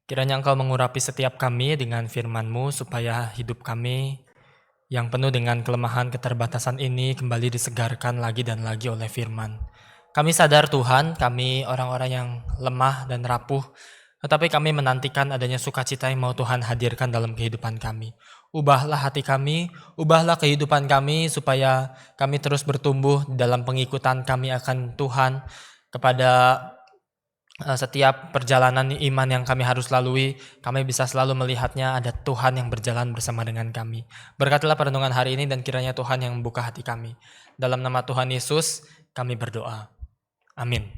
Kiranya Engkau mengurapi setiap kami dengan firman-Mu supaya hidup kami yang penuh dengan kelemahan keterbatasan ini kembali disegarkan lagi dan lagi oleh firman. Kami sadar Tuhan, kami orang-orang yang lemah dan rapuh, tetapi kami menantikan adanya sukacita yang mau Tuhan hadirkan dalam kehidupan kami. Ubahlah hati kami, ubahlah kehidupan kami supaya kami terus bertumbuh dalam pengikutan kami akan Tuhan kepada setiap perjalanan iman yang kami harus lalui, kami bisa selalu melihatnya ada Tuhan yang berjalan bersama dengan kami. Berkatilah perenungan hari ini dan kiranya Tuhan yang membuka hati kami. Dalam nama Tuhan Yesus, kami berdoa. Amin.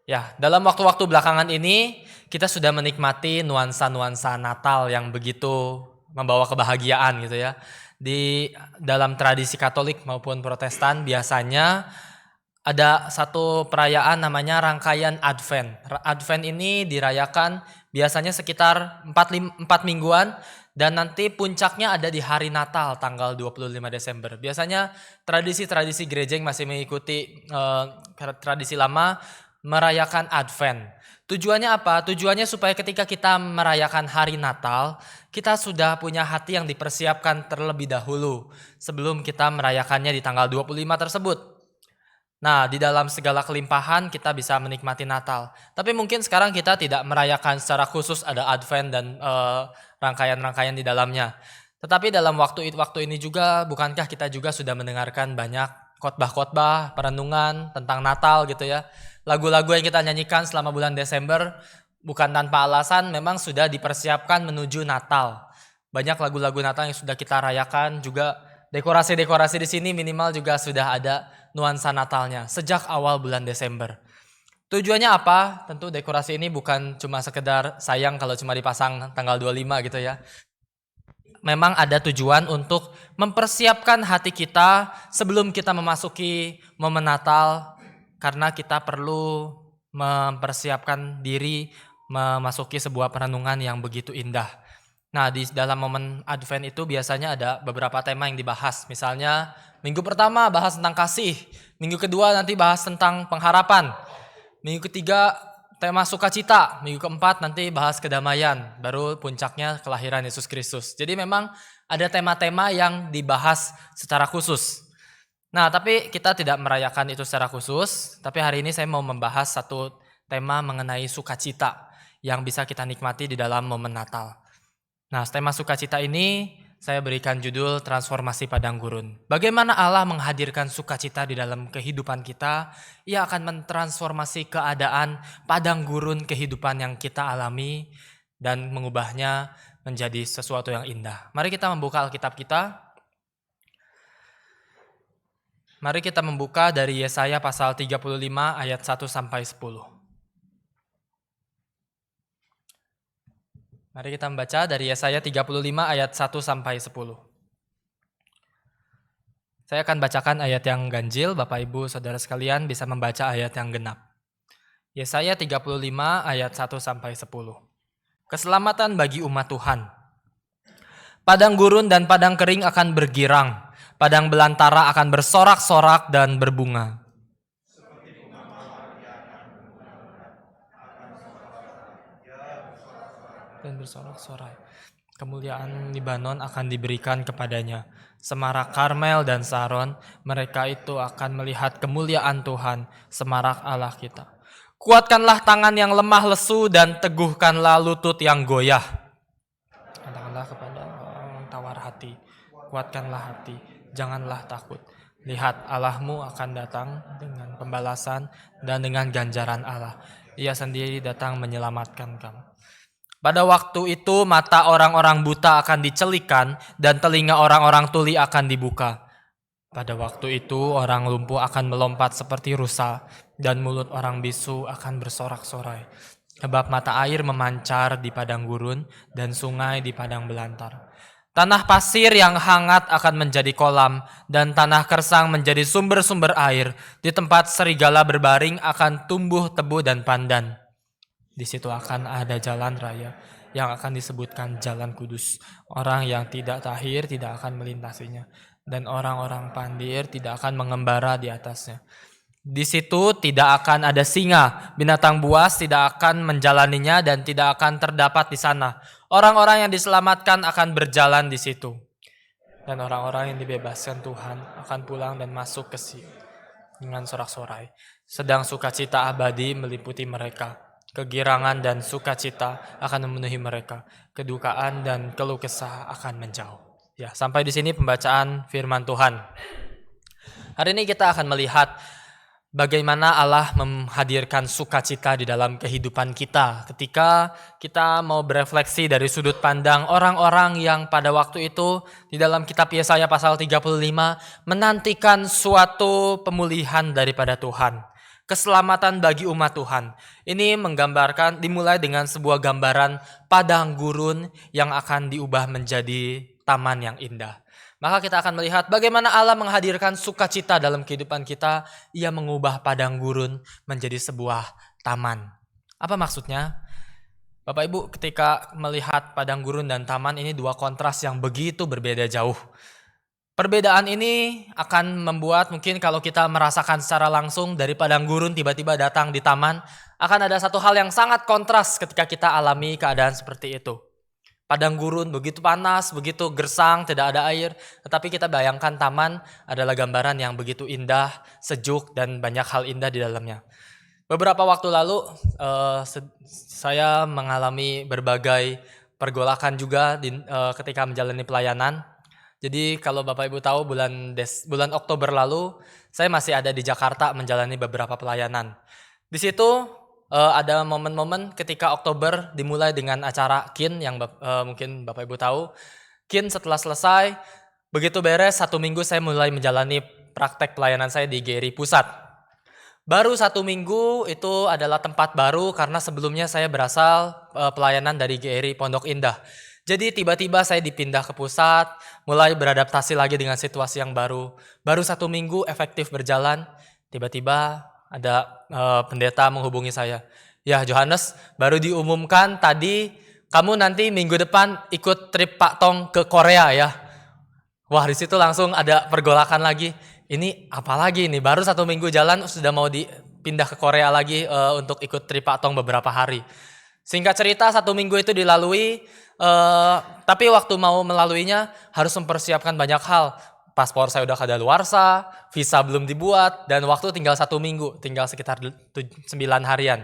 Ya, dalam waktu-waktu belakangan ini, kita sudah menikmati nuansa-nuansa Natal yang begitu membawa kebahagiaan gitu ya. Di dalam tradisi Katolik maupun Protestan biasanya ada satu perayaan namanya rangkaian Advent. Advent ini dirayakan biasanya sekitar 4 mingguan dan nanti puncaknya ada di hari Natal tanggal 25 Desember. Biasanya tradisi-tradisi gereja yang masih mengikuti tradisi lama merayakan Advent. Tujuannya apa? Tujuannya supaya ketika kita merayakan hari Natal, kita sudah punya hati yang dipersiapkan terlebih dahulu sebelum kita merayakannya di tanggal 25 tersebut. Nah, di dalam segala kelimpahan kita bisa menikmati Natal. Tapi mungkin sekarang kita tidak merayakan secara khusus ada Advent dan rangkaian-rangkaian di dalamnya. Tetapi dalam waktu ini juga, bukankah kita juga sudah mendengarkan banyak khotbah-khotbah, perenungan tentang Natal gitu ya. Lagu-lagu yang kita nyanyikan selama bulan Desember bukan tanpa alasan memang sudah dipersiapkan menuju Natal. Banyak lagu-lagu Natal yang sudah kita rayakan, juga dekorasi-dekorasi di sini minimal juga sudah ada nuansa Natalnya sejak awal bulan Desember. Tujuannya apa? Tentu dekorasi ini bukan cuma sekedar sayang kalau cuma dipasang tanggal 25 gitu ya. Memang ada tujuan untuk mempersiapkan hati kita sebelum kita memasuki momen Natal, karena kita perlu mempersiapkan diri memasuki sebuah perenungan yang begitu indah. Nah, di dalam momen Advent itu biasanya ada beberapa tema yang dibahas. Misalnya, minggu pertama bahas tentang kasih, minggu kedua nanti bahas tentang pengharapan, minggu ketiga tema sukacita, minggu keempat nanti bahas kedamaian, baru puncaknya kelahiran Yesus Kristus. Jadi memang ada tema-tema yang dibahas secara khusus. Nah, tapi kita tidak merayakan itu secara khusus, tapi hari ini saya mau membahas satu tema mengenai sukacita yang bisa kita nikmati di dalam momen Natal. Nah, tema sukacita ini saya berikan judul transformasi padang gurun. Bagaimana Allah menghadirkan sukacita di dalam kehidupan kita, Ia akan mentransformasi keadaan padang gurun kehidupan yang kita alami dan mengubahnya menjadi sesuatu yang indah. Mari kita membuka Alkitab kita. Mari kita membuka dari Yesaya pasal 35 ayat 1 sampai 10. Mari kita membaca dari Yesaya 35 ayat 1 sampai 10. Saya akan bacakan ayat yang ganjil, Bapak Ibu Saudara sekalian bisa membaca ayat yang genap. Yesaya 35 ayat 1 sampai 10. Keselamatan bagi umat Tuhan. Padang gurun dan padang kering akan bergirang, padang belantara akan bersorak-sorak dan berbunga. Dan bersorak-sorai. Kemuliaan Libanon akan diberikan kepadanya. Semarak Karmel dan Saron, mereka itu akan melihat kemuliaan Tuhan, semarak Allah kita. Kuatkanlah tangan yang lemah lesu dan teguhkanlah lutut yang goyah. Katakanlah kepada orang tawar hati, kuatkanlah hati, janganlah takut. Lihat, Allahmu akan datang dengan pembalasan dan dengan ganjaran Allah. Ia sendiri datang menyelamatkan kamu. Pada waktu itu mata orang-orang buta akan dicelikan dan telinga orang-orang tuli akan dibuka. Pada waktu itu orang lumpuh akan melompat seperti rusa dan mulut orang bisu akan bersorak-sorai. Sebab mata air memancar di padang gurun dan sungai di padang belantar. Tanah pasir yang hangat akan menjadi kolam dan tanah kersang menjadi sumber-sumber air. Di tempat serigala berbaring akan tumbuh tebu dan pandan. Di situ akan ada jalan raya yang akan disebutkan jalan kudus. Orang yang tidak tahir tidak akan melintasinya, dan orang-orang pandir tidak akan mengembara di atasnya. Di situ tidak akan ada singa, binatang buas tidak akan menjalaninya dan tidak akan terdapat di sana. Orang-orang yang diselamatkan akan berjalan di situ. Dan orang-orang yang dibebaskan Tuhan akan pulang dan masuk ke Sion dengan sorak-sorai. Sedang sukacita abadi meliputi mereka. Kegirangan dan sukacita akan memenuhi mereka. Kedukaan dan keluh kesah akan menjauh. Ya, sampai di sini pembacaan firman Tuhan. Hari ini kita akan melihat bagaimana Allah menghadirkan sukacita di dalam kehidupan kita ketika kita mau berefleksi dari sudut pandang orang-orang yang pada waktu itu di dalam kitab Yesaya pasal 35 menantikan suatu pemulihan daripada Tuhan. Keselamatan bagi umat Tuhan. Ini menggambarkan, dimulai dengan sebuah gambaran padang gurun yang akan diubah menjadi taman yang indah. Maka kita akan melihat bagaimana Allah menghadirkan sukacita dalam kehidupan kita. Ia mengubah padang gurun menjadi sebuah taman. Apa maksudnya? Bapak Ibu, ketika melihat padang gurun dan taman, ini dua kontras yang begitu berbeda jauh. Perbedaan ini akan membuat mungkin kalau kita merasakan secara langsung dari padang gurun tiba-tiba datang di taman, akan ada satu hal yang sangat kontras ketika kita alami keadaan seperti itu. Padang gurun begitu panas, begitu gersang, tidak ada air. Tetapi kita bayangkan taman adalah gambaran yang begitu indah, sejuk, dan banyak hal indah di dalamnya. Beberapa waktu lalu saya mengalami berbagai pergolakan juga ketika menjalani pelayanan. Jadi kalau Bapak Ibu tahu bulan Oktober lalu saya masih ada di Jakarta menjalani beberapa pelayanan. Di situ ada momen-momen ketika Oktober dimulai dengan acara KIN yang mungkin Bapak Ibu tahu. KIN setelah selesai, begitu beres 1 minggu saya mulai menjalani praktek pelayanan saya di GRI Pusat. Baru 1 minggu itu adalah tempat baru karena sebelumnya saya berasal pelayanan dari GRI Pondok Indah. Jadi tiba-tiba saya dipindah ke pusat, mulai beradaptasi lagi dengan situasi yang baru. Baru 1 minggu efektif berjalan, tiba-tiba ada pendeta menghubungi saya. Ya Johannes, baru diumumkan tadi kamu nanti minggu depan ikut trip Pak Tong ke Korea ya. Wah, di situ langsung ada pergolakan lagi. Ini apa lagi nih? Baru 1 minggu jalan sudah mau dipindah ke Korea lagi untuk ikut trip Pak Tong beberapa hari. Singkat cerita 1 minggu itu dilalui, tapi waktu mau melaluinya harus mempersiapkan banyak hal. Paspor saya udah kadaluarsa, visa belum dibuat, dan waktu tinggal 1 minggu, tinggal sekitar 9 harian.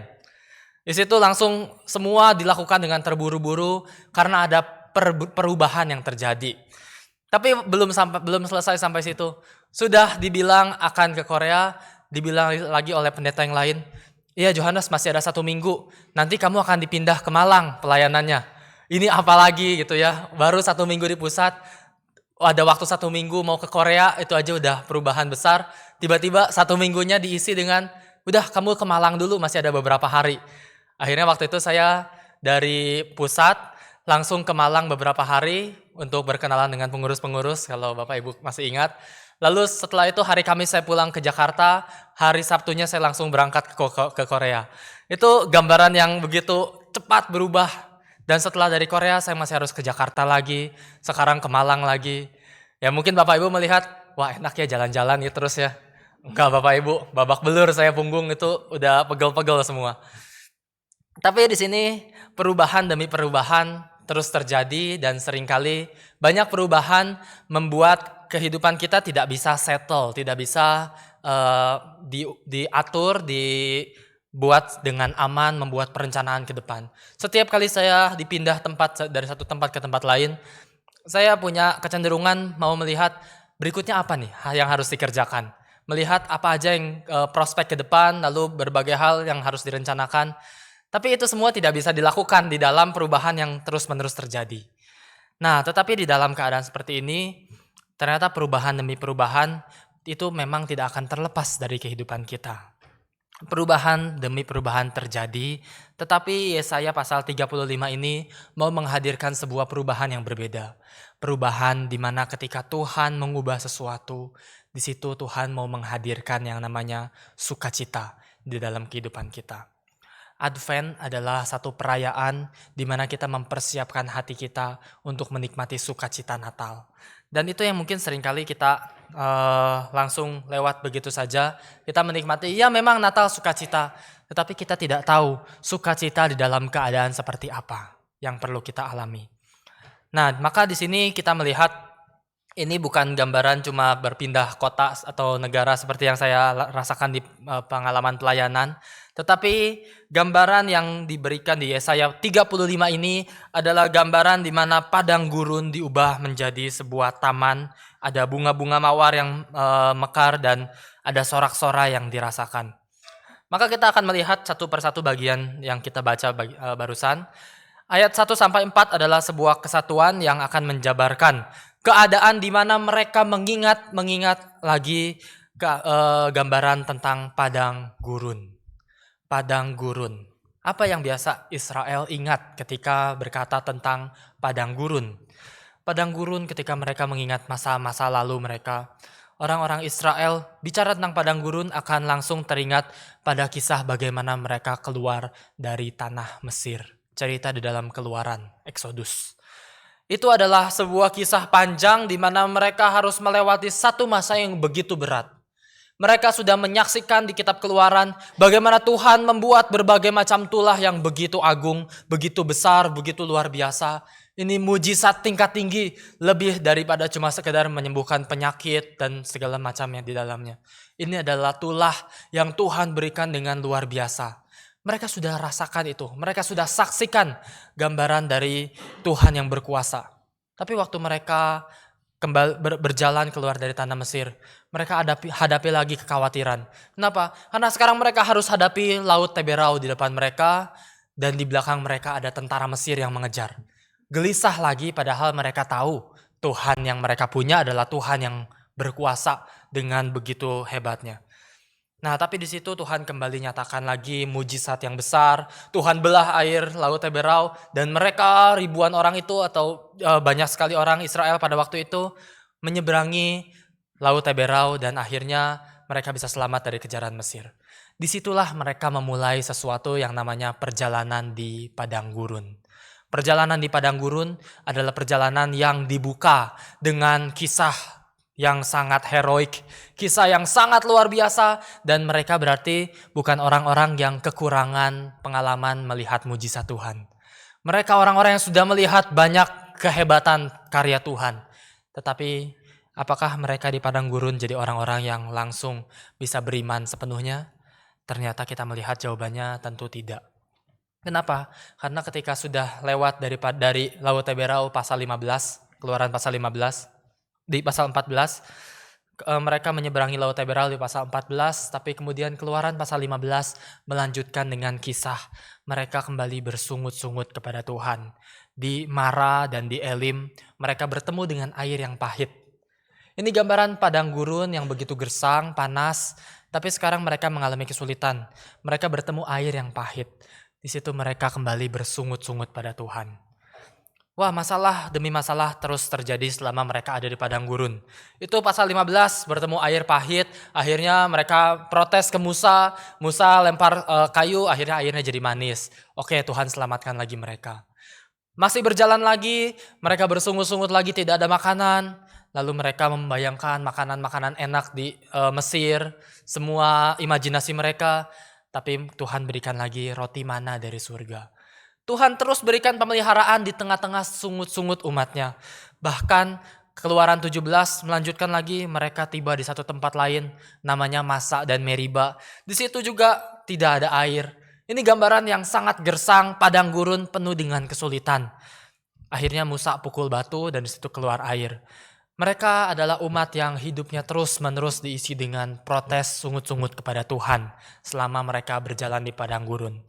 Di situ langsung semua dilakukan dengan terburu-buru karena ada perubahan yang terjadi. Tapi belum selesai sampai situ. Sudah dibilang akan ke Korea, dibilang lagi oleh pendeta yang lain, iya Johannes masih ada 1 minggu, nanti kamu akan dipindah ke Malang pelayanannya. Ini apa lagi gitu ya, baru 1 minggu di pusat, ada waktu 1 minggu mau ke Korea, itu aja udah perubahan besar. Tiba-tiba 1 minggunya diisi dengan, udah kamu ke Malang dulu, masih ada beberapa hari. Akhirnya waktu itu saya dari pusat langsung ke Malang beberapa hari untuk berkenalan dengan pengurus-pengurus, kalau Bapak Ibu masih ingat. Lalu setelah itu hari Kamis saya pulang ke Jakarta, hari Sabtunya saya langsung berangkat ke Korea. Itu gambaran yang begitu cepat berubah. Dan setelah dari Korea saya masih harus ke Jakarta lagi, sekarang ke Malang lagi. Ya mungkin Bapak Ibu melihat, wah enak ya jalan-jalan ya terus ya. Enggak Bapak Ibu, babak belur saya punggung itu udah pegel-pegel semua. Tapi di sini perubahan demi perubahan terus terjadi dan seringkali banyak perubahan membuat kehidupan kita tidak bisa settle, tidak bisa diatur, dibuat dengan aman, membuat perencanaan ke depan. Setiap kali saya dipindah tempat dari satu tempat ke tempat lain, saya punya kecenderungan mau melihat berikutnya apa nih yang harus dikerjakan. Melihat apa aja yang prospek ke depan, lalu berbagai hal yang harus direncanakan. Tapi itu semua tidak bisa dilakukan di dalam perubahan yang terus-menerus terjadi. Nah, tetapi di dalam keadaan seperti ini, ternyata perubahan demi perubahan itu memang tidak akan terlepas dari kehidupan kita. Perubahan demi perubahan terjadi, tetapi Yesaya pasal 35 ini mau menghadirkan sebuah perubahan yang berbeda. Perubahan di mana ketika Tuhan mengubah sesuatu, di situ Tuhan mau menghadirkan yang namanya sukacita di dalam kehidupan kita. Advent adalah satu perayaan di mana kita mempersiapkan hati kita untuk menikmati sukacita Natal. Dan itu yang mungkin seringkali kita langsung lewat begitu saja. Kita menikmati, ya memang Natal sukacita, tetapi kita tidak tahu sukacita di dalam keadaan seperti apa yang perlu kita alami. Nah, maka di sini kita melihat ini bukan gambaran cuma berpindah kota atau negara seperti yang saya rasakan di pengalaman pelayanan, tetapi gambaran yang diberikan di Yesaya 35 ini adalah gambaran di mana padang gurun diubah menjadi sebuah taman, ada bunga-bunga mawar yang mekar dan ada sorak-sorai yang dirasakan. Maka kita akan melihat satu persatu bagian yang kita baca barusan. Ayat 1-4 adalah sebuah kesatuan yang akan menjabarkan keadaan di mana mereka mengingat lagi gambaran tentang padang gurun. Padang gurun. Apa yang biasa Israel ingat ketika berkata tentang padang gurun? Padang gurun ketika mereka mengingat masa-masa lalu mereka. Orang-orang Israel bicara tentang padang gurun akan langsung teringat pada kisah bagaimana mereka keluar dari tanah Mesir. Cerita di dalam Keluaran, Exodus. Itu adalah sebuah kisah panjang di mana mereka harus melewati satu masa yang begitu berat. Mereka sudah menyaksikan di kitab Keluaran bagaimana Tuhan membuat berbagai macam tulah yang begitu agung, begitu besar, begitu luar biasa. Ini mujizat tingkat tinggi, lebih daripada cuma sekedar menyembuhkan penyakit dan segala macamnya di dalamnya. Ini adalah tulah yang Tuhan berikan dengan luar biasa. Mereka sudah rasakan itu, mereka sudah saksikan gambaran dari Tuhan yang berkuasa. Tapi waktu mereka kembali berjalan keluar dari tanah Mesir, mereka hadapi lagi kekhawatiran. Kenapa? Karena sekarang mereka harus hadapi Laut Teberau di depan mereka, dan di belakang mereka ada tentara Mesir yang mengejar. Gelisah lagi padahal mereka tahu Tuhan yang mereka punya adalah Tuhan yang berkuasa dengan begitu hebatnya. Nah, tapi di situ Tuhan kembali nyatakan lagi mujizat yang besar. Tuhan belah air Laut Teberau dan mereka ribuan orang itu atau banyak sekali orang Israel pada waktu itu menyeberangi Laut Teberau dan akhirnya mereka bisa selamat dari kejaran Mesir. Disitulah mereka memulai sesuatu yang namanya perjalanan di padang gurun. Perjalanan di padang gurun adalah perjalanan yang dibuka dengan kisah yang sangat heroik, kisah yang sangat luar biasa, dan mereka berarti bukan orang-orang yang kekurangan pengalaman melihat mujizat Tuhan. Mereka orang-orang yang sudah melihat banyak kehebatan karya Tuhan. Tetapi apakah mereka di padang gurun jadi orang-orang yang langsung bisa beriman sepenuhnya? Ternyata kita melihat jawabannya tentu tidak. Kenapa? Karena ketika sudah lewat dari Laut Teberau pasal 15, Keluaran pasal 15, di pasal 14, mereka menyeberangi Laut Teberau di pasal 14, tapi kemudian Keluaran pasal 15 melanjutkan dengan kisah mereka kembali bersungut-sungut kepada Tuhan. Di Mara dan di Elim, mereka bertemu dengan air yang pahit. Ini gambaran padang gurun yang begitu gersang, panas, tapi sekarang mereka mengalami kesulitan. Mereka bertemu air yang pahit. Di situ mereka kembali bersungut-sungut pada Tuhan. Wah, masalah demi masalah terus terjadi selama mereka ada di padang gurun. Itu pasal 15 bertemu air pahit, akhirnya mereka protes ke Musa, Musa lempar kayu, akhirnya airnya jadi manis. Oke, Tuhan selamatkan lagi mereka. Masih berjalan lagi, mereka bersungut-sungut lagi tidak ada makanan. Lalu mereka membayangkan makanan-makanan enak di Mesir, semua imajinasi mereka. Tapi Tuhan berikan lagi roti mana dari surga. Tuhan terus berikan pemeliharaan di tengah-tengah sungut-sungut umatnya. Bahkan Keluaran 17 melanjutkan lagi, mereka tiba di satu tempat lain namanya Masa dan Meriba. Di situ juga tidak ada air. Ini gambaran yang sangat gersang, padang gurun penuh dengan kesulitan. Akhirnya Musa pukul batu dan di situ keluar air. Mereka adalah umat yang hidupnya terus-menerus diisi dengan protes sungut-sungut kepada Tuhan selama mereka berjalan di padang gurun.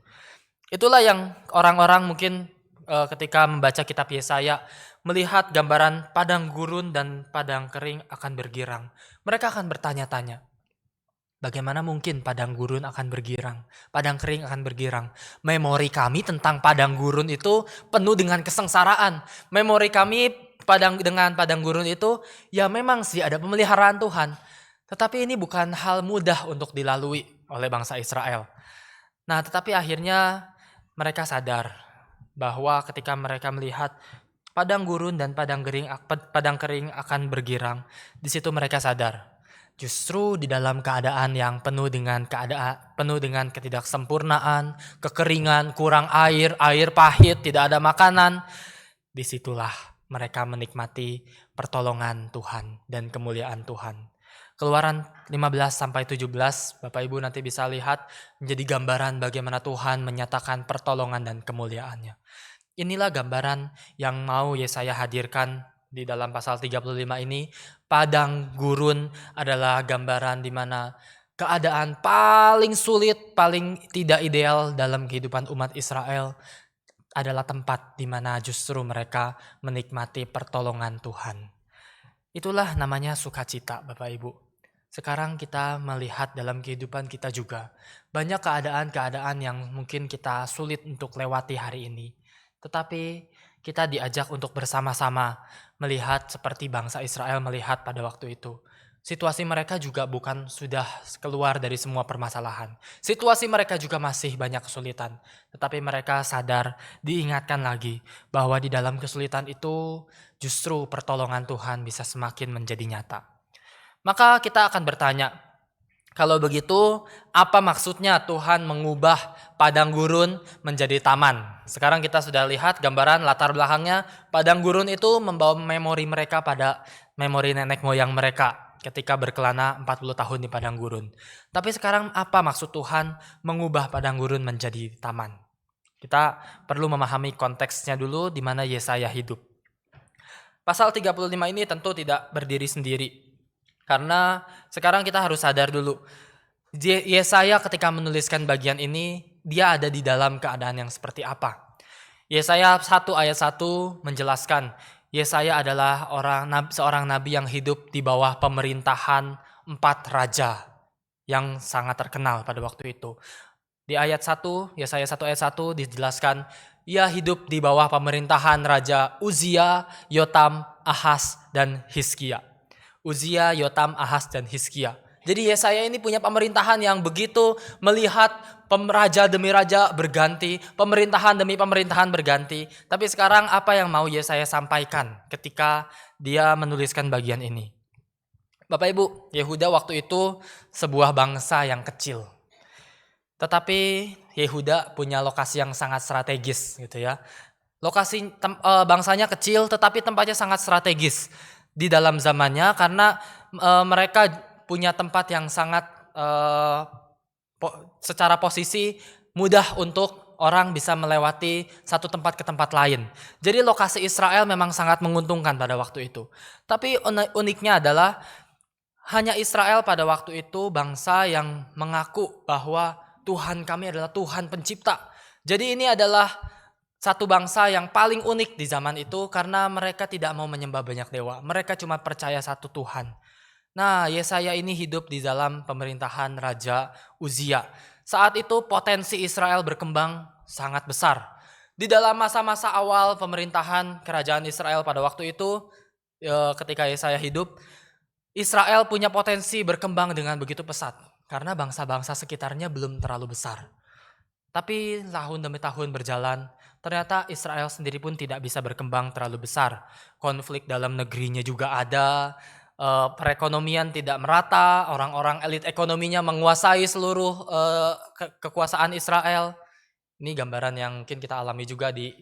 Itulah yang orang-orang mungkin ketika membaca kitab Yesaya melihat gambaran padang gurun dan padang kering akan bergirang. Mereka akan bertanya-tanya, bagaimana mungkin padang gurun akan bergirang, padang kering akan bergirang. Memori kami tentang padang gurun itu penuh dengan kesengsaraan. Memori kami dengan padang gurun itu ya memang sih ada pemeliharaan Tuhan. Tetapi ini bukan hal mudah untuk dilalui oleh bangsa Israel. Nah, tetapi akhirnya mereka sadar bahwa ketika mereka melihat Padang gurun dan padang kering akan bergirang. Di situ mereka sadar. Justru di dalam keadaan yang penuh dengan ketidaksempurnaan, kekeringan, kurang air, air pahit, tidak ada makanan, disitulah mereka menikmati pertolongan Tuhan dan kemuliaan Tuhan. Keluaran 15 sampai 17, Bapak Ibu nanti bisa lihat menjadi gambaran bagaimana Tuhan menyatakan pertolongan dan kemuliaannya. Inilah gambaran yang mau Yesaya hadirkan di dalam pasal 35 ini. Padang gurun adalah gambaran di mana keadaan paling sulit, paling tidak ideal dalam kehidupan umat Israel adalah tempat di mana justru mereka menikmati pertolongan Tuhan. Itulah namanya sukacita, Bapak Ibu. Sekarang kita melihat dalam kehidupan kita juga banyak keadaan-keadaan yang mungkin kita sulit untuk lewati hari ini. Tetapi kita diajak untuk bersama-sama melihat seperti bangsa Israel melihat pada waktu itu. Situasi mereka juga bukan sudah keluar dari semua permasalahan. Situasi mereka juga masih banyak kesulitan. Tetapi mereka sadar, diingatkan lagi bahwa di dalam kesulitan itu justru pertolongan Tuhan bisa semakin menjadi nyata. Maka kita akan bertanya, kalau begitu, apa maksudnya Tuhan mengubah padang gurun menjadi taman? Sekarang kita sudah lihat gambaran latar belakangnya. Padang gurun itu membawa memori mereka pada memori nenek moyang mereka ketika berkelana 40 tahun di padang gurun. Tapi sekarang apa maksud Tuhan mengubah padang gurun menjadi taman? Kita perlu memahami konteksnya dulu di mana Yesaya hidup. Pasal 35 ini tentu tidak berdiri sendiri. Karena sekarang kita harus sadar dulu, Yesaya ketika menuliskan bagian ini, dia ada di dalam keadaan yang seperti apa. Yesaya 1 ayat 1 menjelaskan, Yesaya adalah seorang nabi yang hidup di bawah pemerintahan 4 raja yang sangat terkenal pada waktu itu. Di ayat 1, Yesaya 1 ayat 1 dijelaskan, ia hidup di bawah pemerintahan Raja Uzia, Yotam, Ahaz, dan Hizkia. Uzia, Yotam, Ahaz, dan Hizkia. Jadi Yesaya ini punya pemerintahan yang begitu melihat raja demi raja berganti, pemerintahan demi pemerintahan berganti. Tapi sekarang apa yang mau Yesaya sampaikan ketika dia menuliskan bagian ini? Bapak Ibu, Yehuda waktu itu sebuah bangsa yang kecil. Tetapi Yehuda punya lokasi yang sangat strategis gitu ya. Bangsanya kecil tetapi tempatnya sangat strategis di dalam zamannya karena mereka punya tempat yang sangat secara posisi mudah untuk orang bisa melewati satu tempat ke tempat lain. Jadi lokasi Israel memang sangat menguntungkan pada waktu itu. Tapi uniknya adalah hanya Israel pada waktu itu bangsa yang mengaku bahwa Tuhan kami adalah Tuhan pencipta. Jadi ini adalah satu bangsa yang paling unik di zaman itu karena mereka tidak mau menyembah banyak dewa. Mereka cuma percaya satu Tuhan. Nah, Yesaya ini hidup di dalam pemerintahan Raja Uzia. Saat itu potensi Israel berkembang sangat besar. Di dalam masa-masa awal pemerintahan kerajaan Israel pada waktu itu, ketika Yesaya hidup, Israel punya potensi berkembang dengan begitu pesat. Karena bangsa-bangsa sekitarnya belum terlalu besar. Tapi tahun demi tahun berjalan, ternyata Israel sendiri pun tidak bisa berkembang terlalu besar. Konflik dalam negerinya juga ada, perekonomian tidak merata, orang-orang elit ekonominya menguasai seluruh kekuasaan Israel. Ini gambaran yang mungkin kita alami juga di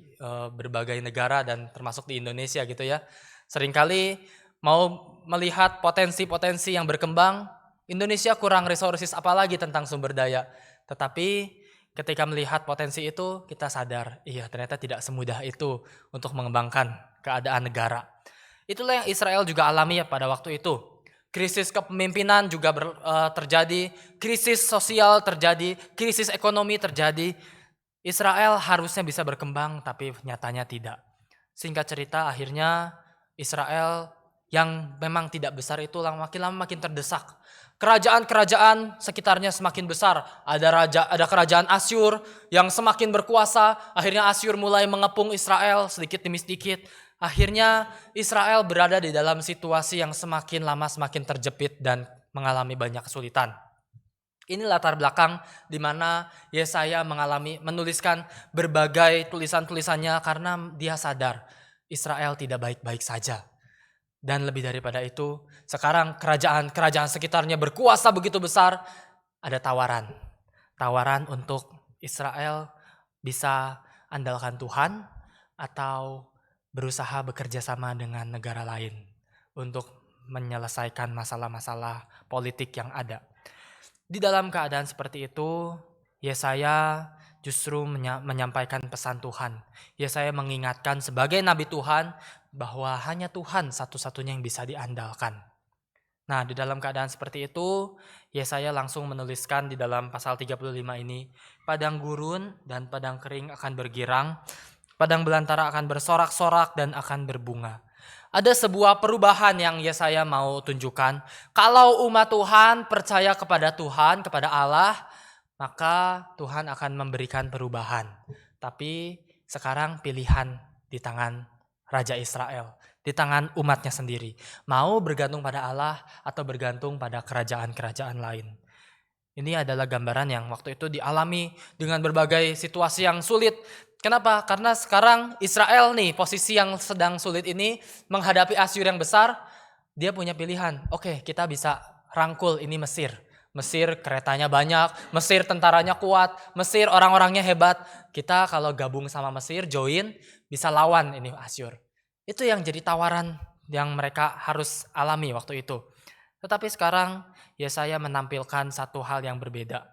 berbagai negara dan termasuk di Indonesia gitu ya. Seringkali mau melihat potensi-potensi yang berkembang, Indonesia kurang resources apalagi tentang sumber daya. Tetapi ketika melihat potensi itu, kita sadar, iya ternyata tidak semudah itu untuk mengembangkan keadaan negara. Itulah yang Israel juga alami pada waktu itu. Krisis kepemimpinan juga terjadi, krisis sosial terjadi, krisis ekonomi terjadi. Israel harusnya bisa berkembang, tapi nyatanya tidak. Singkat cerita, akhirnya Israel yang memang tidak besar itu makin lama makin terdesak. Kerajaan-kerajaan sekitarnya semakin besar. Ada kerajaan Asyur yang semakin berkuasa. Akhirnya Asyur mulai mengepung Israel sedikit demi sedikit. Akhirnya Israel berada di dalam situasi yang semakin lama semakin terjepit dan mengalami banyak kesulitan. Ini latar belakang di mana Yesaya menuliskan berbagai tulisan-tulisannya karena dia sadar Israel tidak baik-baik saja. Dan lebih daripada itu, sekarang kerajaan-kerajaan sekitarnya berkuasa begitu besar, ada tawaran. Tawaran untuk Israel bisa andalkan Tuhan atau berusaha bekerja sama dengan negara lain untuk menyelesaikan masalah-masalah politik yang ada. Di dalam keadaan seperti itu, Yesaya justru menyampaikan pesan Tuhan. Yesaya mengingatkan sebagai nabi Tuhan bahwa hanya Tuhan satu-satunya yang bisa diandalkan. Nah, di dalam keadaan seperti itu, Yesaya langsung menuliskan di dalam pasal 35 ini, padang gurun dan padang kering akan bergirang, padang belantara akan bersorak-sorak dan akan berbunga. Ada sebuah perubahan yang Yesaya mau tunjukkan. Kalau umat Tuhan percaya kepada Tuhan, kepada Allah, maka Tuhan akan memberikan perubahan. Tapi sekarang pilihan di tangan Raja Israel, di tangan umatnya sendiri. Mau bergantung pada Allah atau bergantung pada kerajaan-kerajaan lain. Ini adalah gambaran yang waktu itu dialami dengan berbagai situasi yang sulit. Kenapa? Karena sekarang Israel nih, posisi yang sedang sulit ini menghadapi Asyur yang besar, dia punya pilihan. Oke, kita bisa rangkul ini Mesir. Mesir keretanya banyak, Mesir tentaranya kuat, Mesir orang-orangnya hebat. Kita kalau gabung sama Mesir, join, bisa lawan ini Asyur. Itu yang jadi tawaran yang mereka harus alami waktu itu. Tetapi sekarang Yesaya menampilkan satu hal yang berbeda.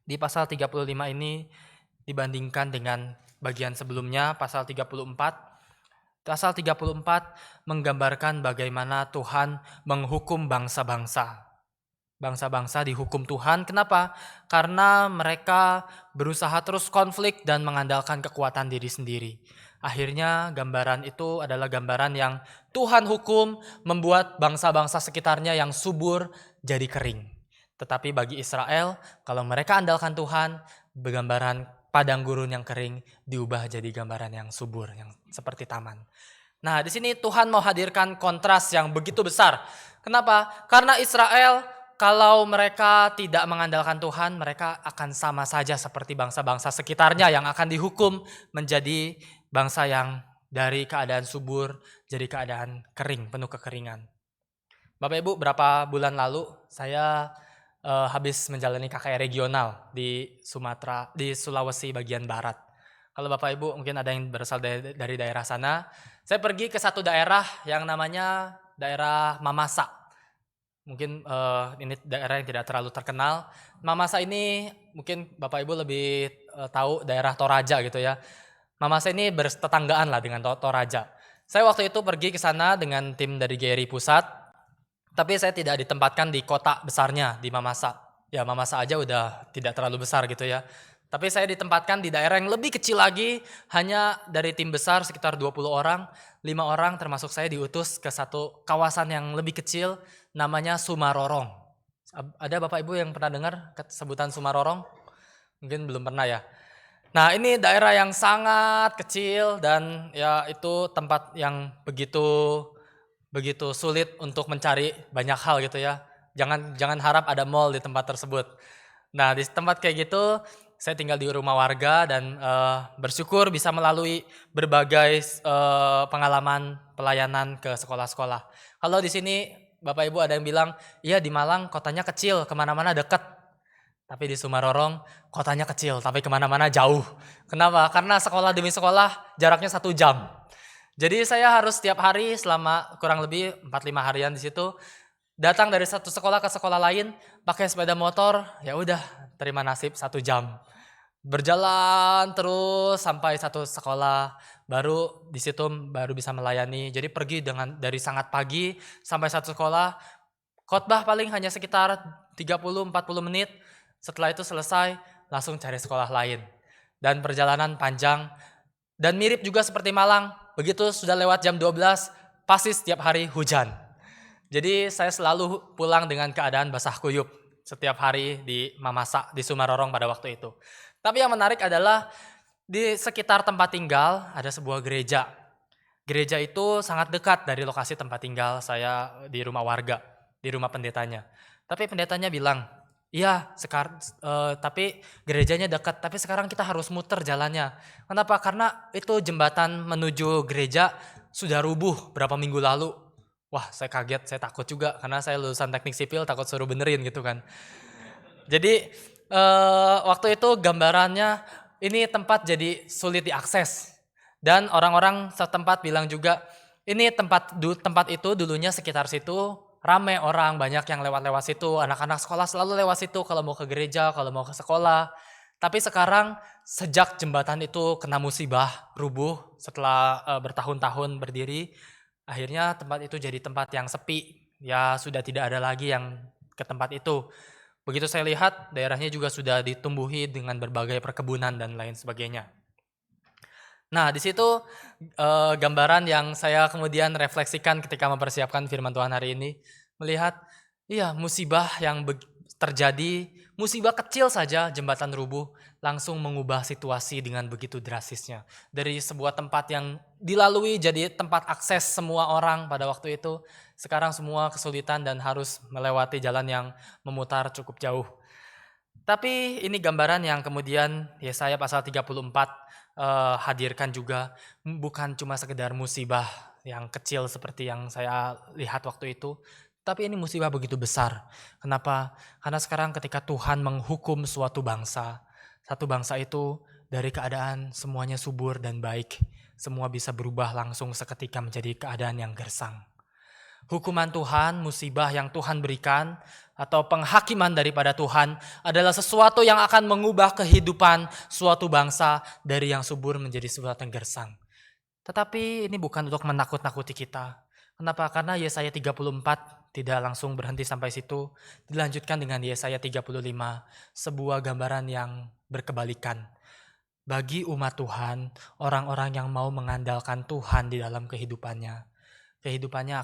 Di pasal 35 ini dibandingkan dengan bagian sebelumnya, pasal 34. Pasal 34 menggambarkan bagaimana Tuhan menghukum bangsa-bangsa. Bangsa-bangsa dihukum Tuhan. Kenapa? Karena mereka berusaha terus konflik dan mengandalkan kekuatan diri sendiri. Akhirnya gambaran itu adalah gambaran yang Tuhan hukum membuat bangsa-bangsa sekitarnya yang subur jadi kering. Tetapi bagi Israel, kalau mereka andalkan Tuhan, gambaran padang gurun yang kering diubah jadi gambaran yang subur, yang seperti taman. Nah, di sini Tuhan mau hadirkan kontras yang begitu besar. Kenapa? Karena Israel kalau mereka tidak mengandalkan Tuhan, mereka akan sama saja seperti bangsa-bangsa sekitarnya yang akan dihukum menjadi bangsa yang dari keadaan subur jadi keadaan kering, penuh kekeringan. Bapak Ibu, berapa bulan lalu saya habis menjalani KKR regional di Sumatera, di Sulawesi bagian barat. Kalau Bapak Ibu mungkin ada yang berasal dari daerah sana, saya pergi ke satu daerah yang namanya daerah Mamasa. Mungkin ini daerah yang tidak terlalu terkenal. Mamasa ini mungkin Bapak Ibu lebih tahu daerah Toraja gitu ya. Mamasa ini bertetanggaan lah dengan Toraja. Saya waktu itu pergi ke sana dengan tim dari GRI Pusat, tapi saya tidak ditempatkan di kota besarnya di Mamasa. Ya Mamasa aja udah tidak terlalu besar gitu ya. Tapi saya ditempatkan di daerah yang lebih kecil lagi, hanya dari tim besar sekitar 20 orang, 5 orang termasuk saya diutus ke satu kawasan yang lebih kecil, namanya Sumarorong. Ada Bapak Ibu yang pernah dengar sebutan Sumarorong? Mungkin belum pernah ya. Nah ini daerah yang sangat kecil dan ya itu tempat yang begitu sulit untuk mencari banyak hal gitu ya. Jangan harap ada mall di tempat tersebut. Nah di tempat kayak gitu saya tinggal di rumah warga dan bersyukur bisa melalui berbagai pengalaman pelayanan ke sekolah-sekolah. Kalau di sini Bapak Ibu ada yang bilang, iya di Malang kotanya kecil, kemana-mana deket. Tapi di Sumarorong kotanya kecil, tapi kemana-mana jauh. Kenapa? Karena sekolah demi sekolah jaraknya 1 jam. Jadi saya harus setiap hari selama kurang lebih 4-5 harian di situ datang dari satu sekolah ke sekolah lain pakai sepeda motor, ya udah terima nasib 1 jam. Berjalan terus sampai satu sekolah, baru di situ baru bisa melayani. Jadi pergi dari sangat pagi sampai satu sekolah, khotbah paling hanya sekitar 30-40 menit. Setelah itu selesai, langsung cari sekolah lain. Dan perjalanan panjang dan mirip juga seperti Malang. Begitu sudah lewat jam 12, pasti setiap hari hujan. Jadi saya selalu pulang dengan keadaan basah kuyup setiap hari di Mamasa, di Sumarorong pada waktu itu. Tapi yang menarik adalah di sekitar tempat tinggal ada sebuah gereja. Gereja itu sangat dekat dari lokasi tempat tinggal saya di rumah warga, di rumah pendetanya. Tapi pendetanya bilang, Iya, tapi gerejanya dekat, tapi sekarang kita harus muter jalannya. Kenapa? Karena itu jembatan menuju gereja sudah rubuh berapa minggu lalu. Wah, saya kaget, saya takut juga karena saya lulusan teknik sipil, takut suruh benerin gitu kan. Jadi waktu itu gambarannya ini tempat jadi sulit diakses dan orang-orang setempat bilang juga ini tempat itu dulunya sekitar situ rame orang, banyak yang lewat-lewat situ, anak-anak sekolah selalu lewat situ kalau mau ke gereja, kalau mau ke sekolah. Tapi sekarang sejak jembatan itu kena musibah, rubuh setelah bertahun-tahun berdiri, akhirnya tempat itu jadi tempat yang sepi. Ya sudah tidak ada lagi yang ke tempat itu. Begitu saya lihat, daerahnya juga sudah ditumbuhi dengan berbagai perkebunan dan lain sebagainya. Nah, di situ gambaran yang saya kemudian refleksikan ketika mempersiapkan firman Tuhan hari ini, melihat iya musibah yang terjadi, musibah kecil saja jembatan rubuh langsung mengubah situasi dengan begitu drastisnya. Dari sebuah tempat yang dilalui jadi tempat akses semua orang pada waktu itu, sekarang semua kesulitan dan harus melewati jalan yang memutar cukup jauh. Tapi ini gambaran yang kemudian Yesaya pasal 34 hadirkan juga, bukan cuma sekedar musibah yang kecil seperti yang saya lihat waktu itu, tapi ini musibah begitu besar. Kenapa? Karena sekarang ketika Tuhan menghukum suatu bangsa, satu bangsa itu dari keadaan semuanya subur dan baik, semua bisa berubah langsung seketika menjadi keadaan yang gersang. Hukuman Tuhan, musibah yang Tuhan berikan, atau penghakiman daripada Tuhan adalah sesuatu yang akan mengubah kehidupan suatu bangsa dari yang subur menjadi sesuatu yang gersang. Tetapi ini bukan untuk menakut-nakuti kita. Kenapa? Karena Yesaya 34 tidak langsung berhenti sampai situ. Dilanjutkan dengan Yesaya 35, sebuah gambaran yang berkebalikan. Bagi umat Tuhan, orang-orang yang mau mengandalkan Tuhan di dalam kehidupannya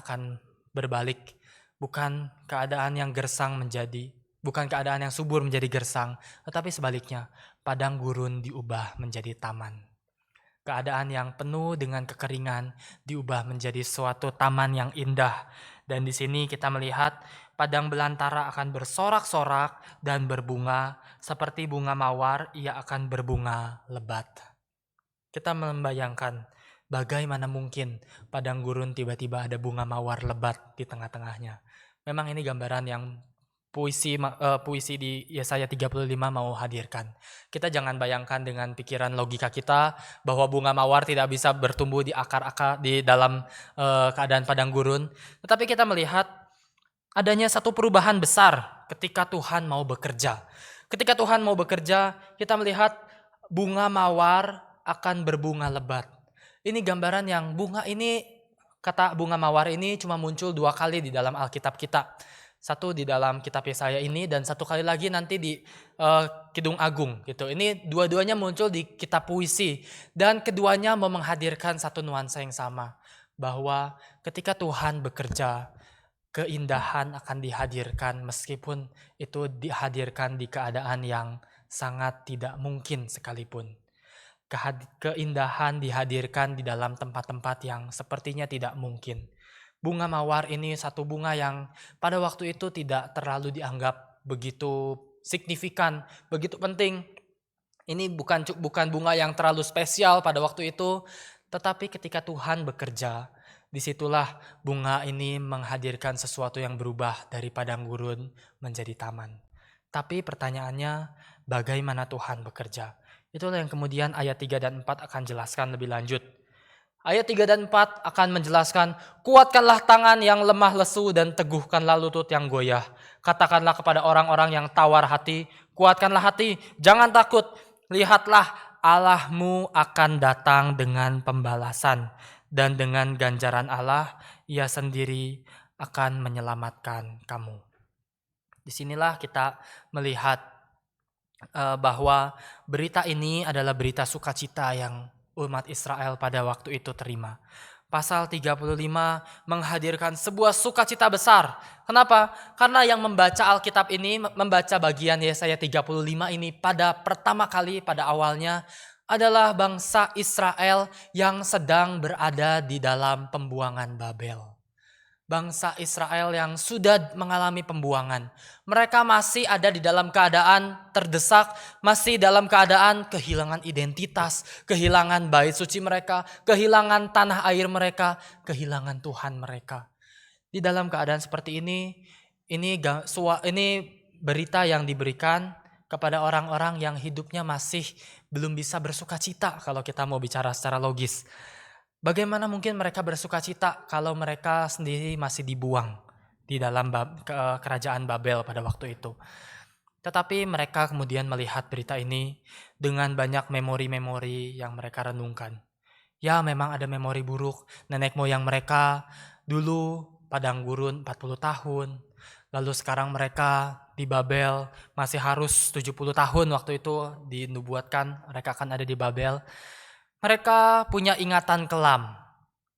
akan berbalik. Bukan keadaan yang bukan keadaan yang subur menjadi gersang, tetapi sebaliknya, padang gurun diubah menjadi taman. Keadaan yang penuh dengan kekeringan diubah menjadi suatu taman yang indah. Dan di sini kita melihat padang belantara akan bersorak-sorak dan berbunga, seperti bunga mawar ia akan berbunga lebat. Kita membayangkan bagaimana mungkin padang gurun tiba-tiba ada bunga mawar lebat di tengah-tengahnya. Memang ini gambaran yang puisi di Yesaya 35 mau hadirkan. Kita jangan bayangkan dengan pikiran logika kita bahwa bunga mawar tidak bisa bertumbuh di akar-akar di dalam keadaan padang gurun. Tetapi kita melihat adanya satu perubahan besar ketika Tuhan mau bekerja. Ketika Tuhan mau bekerja, kita melihat bunga mawar akan berbunga lebat. Ini gambaran yang kata bunga mawar ini cuma muncul 2 kali di dalam Alkitab kita. Satu di dalam kitab Yesaya ini dan satu kali lagi nanti di Kidung Agung gitu. Ini dua-duanya muncul di kitab puisi dan keduanya mau menghadirkan satu nuansa yang sama, bahwa ketika Tuhan bekerja, keindahan akan dihadirkan meskipun itu dihadirkan di keadaan yang sangat tidak mungkin sekalipun. Keindahan dihadirkan di dalam tempat-tempat yang sepertinya tidak mungkin. Bunga mawar ini satu bunga yang pada waktu itu tidak terlalu dianggap begitu signifikan, begitu penting. Ini bukan bunga yang terlalu spesial pada waktu itu, tetapi ketika Tuhan bekerja, disitulah bunga ini menghadirkan sesuatu yang berubah dari padang gurun menjadi taman. Tapi pertanyaannya, bagaimana Tuhan bekerja? Itulah yang kemudian ayat 3 dan 4 akan jelaskan lebih lanjut. Ayat 3 dan 4 akan menjelaskan, kuatkanlah tangan yang lemah lesu dan teguhkanlah lutut yang goyah. Katakanlah kepada orang-orang yang tawar hati, kuatkanlah hati, jangan takut. Lihatlah, Allahmu akan datang dengan pembalasan. Dan dengan ganjaran Allah, ia sendiri akan menyelamatkan kamu. Disinilah kita melihat bahwa berita ini adalah berita sukacita yang umat Israel pada waktu itu terima. Pasal 35 menghadirkan sebuah sukacita besar. Kenapa? Karena yang membaca Alkitab ini, membaca bagian Yesaya 35 ini pada pertama kali pada awalnya adalah bangsa Israel yang sedang berada di dalam pembuangan Babel. bangsa Israel yang sudah mengalami pembuangan. Mereka masih ada di dalam keadaan terdesak, masih dalam keadaan kehilangan identitas, kehilangan bait suci mereka, kehilangan tanah air mereka, kehilangan Tuhan mereka. Di dalam keadaan seperti ini berita yang diberikan kepada orang-orang yang hidupnya masih belum bisa bersukacita kalau kita mau bicara secara logis. Bagaimana mungkin mereka bersukacita kalau mereka sendiri masih dibuang di dalam kerajaan Babel pada waktu itu. Tetapi mereka kemudian melihat berita ini dengan banyak memori-memori yang mereka renungkan. Ya, memang ada memori buruk. Nenek moyang mereka dulu padang gurun 40 tahun. Lalu sekarang mereka di Babel masih harus 70 tahun waktu itu dinubuatkan mereka akan ada di Babel. Mereka punya ingatan kelam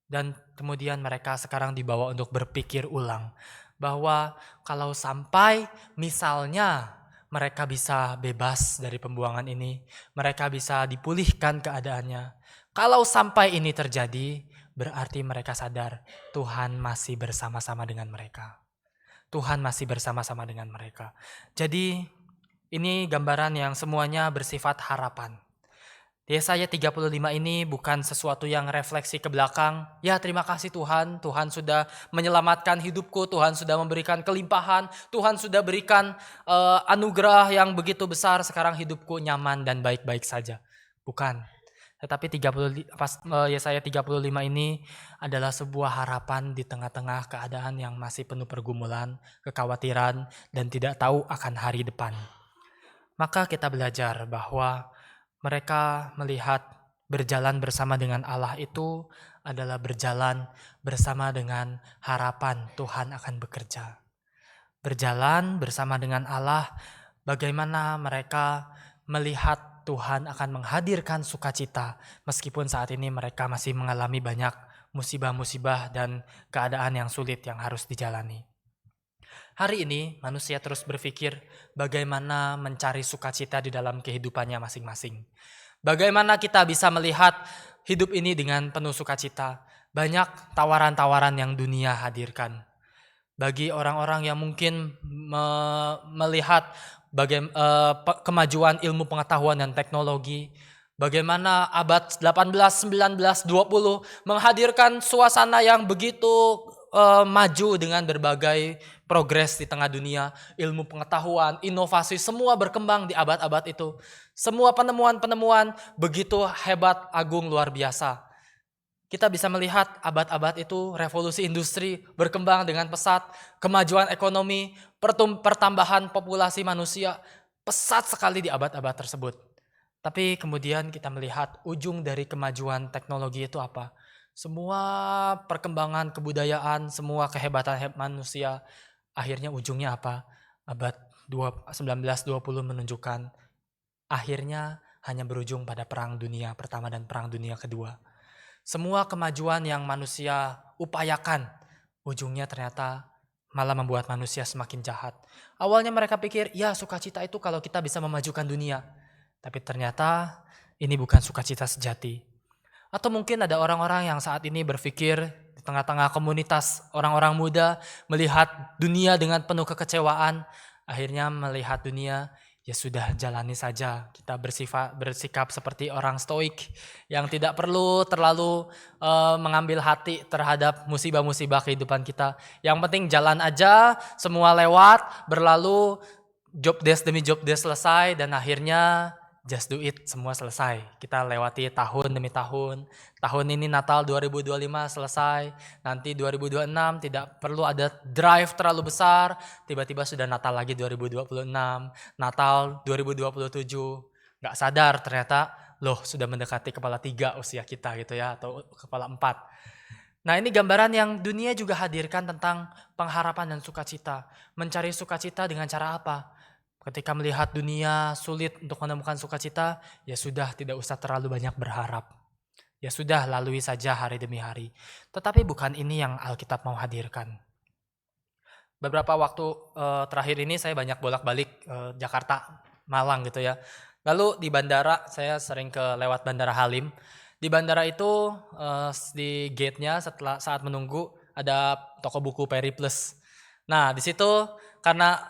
dan kemudian mereka sekarang dibawa untuk berpikir ulang bahwa kalau sampai misalnya mereka bisa bebas dari pembuangan ini, mereka bisa dipulihkan keadaannya. Kalau sampai ini terjadi, berarti mereka sadar Tuhan masih bersama-sama dengan mereka. Tuhan masih bersama-sama dengan mereka. Jadi ini gambaran yang semuanya bersifat harapan. Yesaya 35 ini bukan sesuatu yang refleksi ke belakang. Ya, terima kasih Tuhan, Tuhan sudah menyelamatkan hidupku, Tuhan sudah memberikan kelimpahan, Tuhan sudah berikan anugerah yang begitu besar, sekarang hidupku nyaman dan baik-baik saja. Bukan. Tetapi Yesaya 35 ini adalah sebuah harapan di tengah-tengah keadaan yang masih penuh pergumulan, kekhawatiran, dan tidak tahu akan hari depan. Maka kita belajar bahwa mereka melihat berjalan bersama dengan Allah itu adalah berjalan bersama dengan harapan Tuhan akan bekerja. Berjalan bersama dengan Allah, bagaimana mereka melihat Tuhan akan menghadirkan sukacita meskipun saat ini mereka masih mengalami banyak musibah-musibah dan keadaan yang sulit yang harus dijalani. Hari ini manusia terus berpikir bagaimana mencari sukacita di dalam kehidupannya masing-masing. Bagaimana kita bisa melihat hidup ini dengan penuh sukacita. Banyak tawaran-tawaran yang dunia hadirkan. Bagi orang-orang yang mungkin melihat kemajuan ilmu pengetahuan dan teknologi, bagaimana abad 18, 19, 20 menghadirkan suasana yang begitu maju dengan berbagai progres di tengah dunia, ilmu pengetahuan, inovasi, semua berkembang di abad-abad itu. Semua penemuan-penemuan begitu hebat, agung, luar biasa. Kita bisa melihat abad-abad itu revolusi industri berkembang dengan pesat, kemajuan ekonomi, pertambahan populasi manusia pesat sekali di abad-abad tersebut. Tapi kemudian kita melihat ujung dari kemajuan teknologi itu apa? Semua perkembangan kebudayaan, semua kehebatan manusia, akhirnya ujungnya apa? Abad 1920 menunjukkan akhirnya hanya berujung pada Perang Dunia Pertama dan Perang Dunia Kedua. Semua kemajuan yang manusia upayakan, ujungnya ternyata malah membuat manusia semakin jahat. Awalnya mereka pikir, ya sukacita itu kalau kita bisa memajukan dunia. Tapi ternyata ini bukan sukacita sejati. Atau mungkin ada orang-orang yang saat ini berpikir di tengah-tengah komunitas orang-orang muda melihat dunia dengan penuh kekecewaan. Akhirnya melihat dunia, ya sudah jalani saja. Kita bersikap seperti orang stoik yang tidak perlu terlalu mengambil hati terhadap musibah-musibah kehidupan kita. Yang penting jalan aja, semua lewat, berlalu, job desk demi job desk selesai dan akhirnya just do it, semua selesai. Kita lewati tahun demi tahun. Tahun ini Natal 2025 selesai. Nanti 2026 tidak perlu ada drive terlalu besar. Tiba-tiba sudah Natal lagi 2026. Natal 2027. Gak sadar ternyata loh sudah mendekati kepala 3 usia kita gitu ya. Atau kepala 4. Nah ini gambaran yang dunia juga hadirkan tentang pengharapan dan sukacita. Mencari sukacita dengan cara apa? Ketika melihat dunia sulit untuk menemukan sukacita, ya sudah tidak usah terlalu banyak berharap. Ya sudah lalui saja hari demi hari. Tetapi bukan ini yang Alkitab mau hadirkan. Beberapa waktu terakhir ini saya banyak bolak-balik Jakarta, Malang gitu ya. Lalu di bandara, saya sering lewat Bandara Halim. Di bandara itu di gate-nya saat menunggu, ada toko buku Periplus. Nah, di situ karena,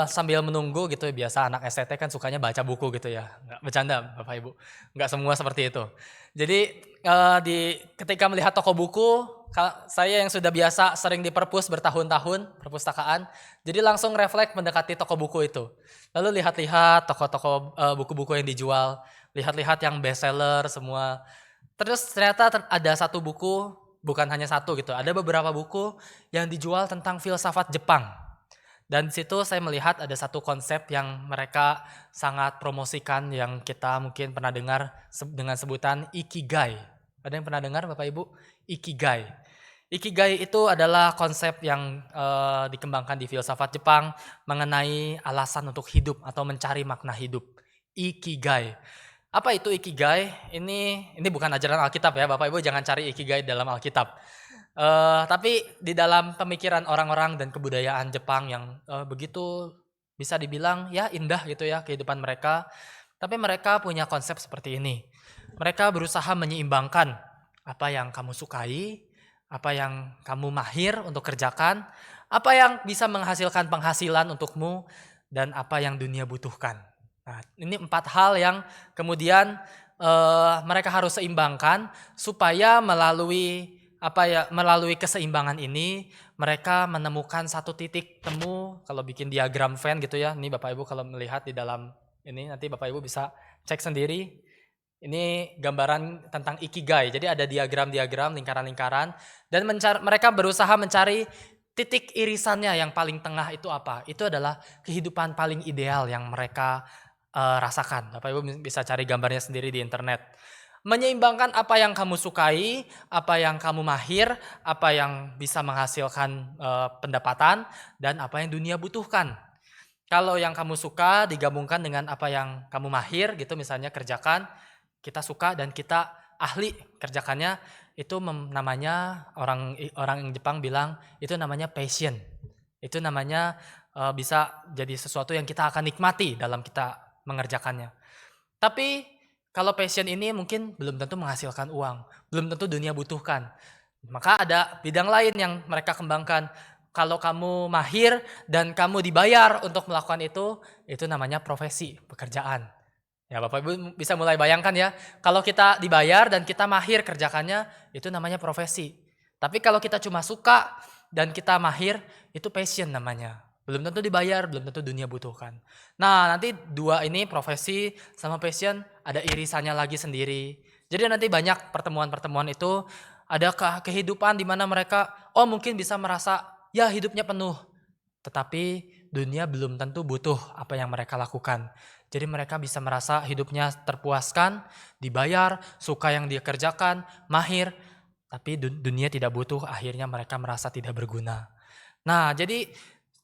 sambil menunggu gitu, biasa anak STT kan sukanya baca buku gitu ya, nggak bercanda Bapak Ibu, nggak semua seperti itu. Jadi, ketika melihat toko buku, saya yang sudah biasa sering di perpus bertahun-tahun, perpustakaan, jadi langsung refleks mendekati toko buku itu. Lalu lihat-lihat toko-toko, buku-buku yang dijual, lihat-lihat yang bestseller semua. Terus ternyata ada satu buku, bukan hanya satu gitu, ada beberapa buku yang dijual tentang filsafat Jepang. Dan di situ saya melihat ada satu konsep yang mereka sangat promosikan yang kita mungkin pernah dengar dengan sebutan Ikigai. Ada yang pernah dengar Bapak Ibu? Ikigai. Ikigai itu adalah konsep yang dikembangkan di filsafat Jepang mengenai alasan untuk hidup atau mencari makna hidup. Ikigai. Apa itu Ikigai? Ini bukan ajaran Alkitab ya, Bapak Ibu jangan cari Ikigai dalam Alkitab. Tapi di dalam pemikiran orang-orang dan kebudayaan Jepang yang, begitu bisa dibilang ya indah gitu ya kehidupan mereka, tapi mereka punya konsep seperti ini. Mereka berusaha menyeimbangkan apa yang kamu sukai, apa yang kamu mahir untuk kerjakan, apa yang bisa menghasilkan penghasilan untukmu, dan apa yang dunia butuhkan. Nah, ini 4 hal yang kemudian, mereka harus seimbangkan supaya melalui keseimbangan ini mereka menemukan satu titik temu. Kalau bikin diagram Venn gitu ya, ini Bapak Ibu kalau melihat di dalam ini nanti Bapak Ibu bisa cek sendiri. Ini gambaran tentang Ikigai, jadi ada diagram-diagram, lingkaran-lingkaran, dan mereka berusaha mencari titik irisannya yang paling tengah itu apa? Itu adalah kehidupan paling ideal yang mereka rasakan. Bapak Ibu bisa cari gambarnya sendiri di internet. Menyeimbangkan apa yang kamu sukai, apa yang kamu mahir, apa yang bisa menghasilkan pendapatan, dan apa yang dunia butuhkan. Kalau yang kamu suka digabungkan dengan apa yang kamu mahir gitu, misalnya kerjakan, kita suka dan kita ahli kerjakannya, itu namanya orang Jepang bilang itu namanya passion. Itu namanya bisa jadi sesuatu yang kita akan nikmati dalam kita mengerjakannya. Tapi kalau passion ini mungkin belum tentu menghasilkan uang, belum tentu dunia butuhkan. Maka ada bidang lain yang mereka kembangkan. Kalau kamu mahir dan kamu dibayar untuk melakukan itu namanya profesi, pekerjaan. Ya Bapak Ibu bisa mulai bayangkan ya, kalau kita dibayar dan kita mahir kerjakannya, itu namanya profesi. Tapi kalau kita cuma suka dan kita mahir, itu passion namanya. Belum tentu dibayar, belum tentu dunia butuhkan. Nah nanti dua ini profesi sama passion ada irisannya lagi sendiri. Jadi nanti banyak pertemuan-pertemuan itu ada kehidupan di mana mereka mungkin bisa merasa ya hidupnya penuh. Tetapi dunia belum tentu butuh apa yang mereka lakukan. Jadi mereka bisa merasa hidupnya terpuaskan, dibayar, suka yang dia kerjakan, mahir, tapi dunia tidak butuh, akhirnya mereka merasa tidak berguna. Nah, jadi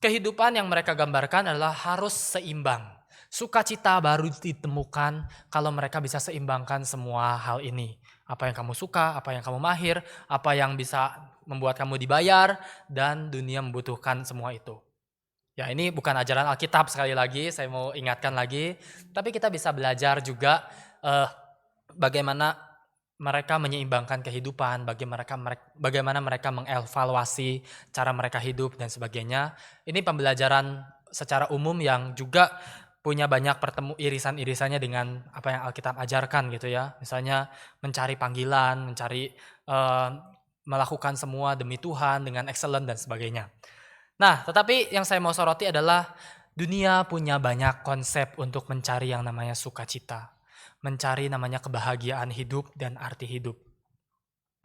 kehidupan yang mereka gambarkan adalah harus seimbang. Sukacita baru ditemukan kalau mereka bisa seimbangkan semua hal ini. Apa yang kamu suka, apa yang kamu mahir, apa yang bisa membuat kamu dibayar, dan dunia membutuhkan semua itu. Ya ini bukan ajaran Alkitab sekali lagi, saya mau ingatkan lagi. Tapi kita bisa belajar juga bagaimana mereka menyeimbangkan kehidupan, bagaimana mereka mengevaluasi cara mereka hidup dan sebagainya. Ini pembelajaran secara umum yang juga punya banyak irisan-irisannya dengan apa yang Alkitab ajarkan gitu ya. Misalnya mencari panggilan, melakukan semua demi Tuhan dengan excellent dan sebagainya. Nah, tetapi yang saya mau soroti adalah dunia punya banyak konsep untuk mencari yang namanya sukacita, mencari namanya kebahagiaan hidup dan arti hidup.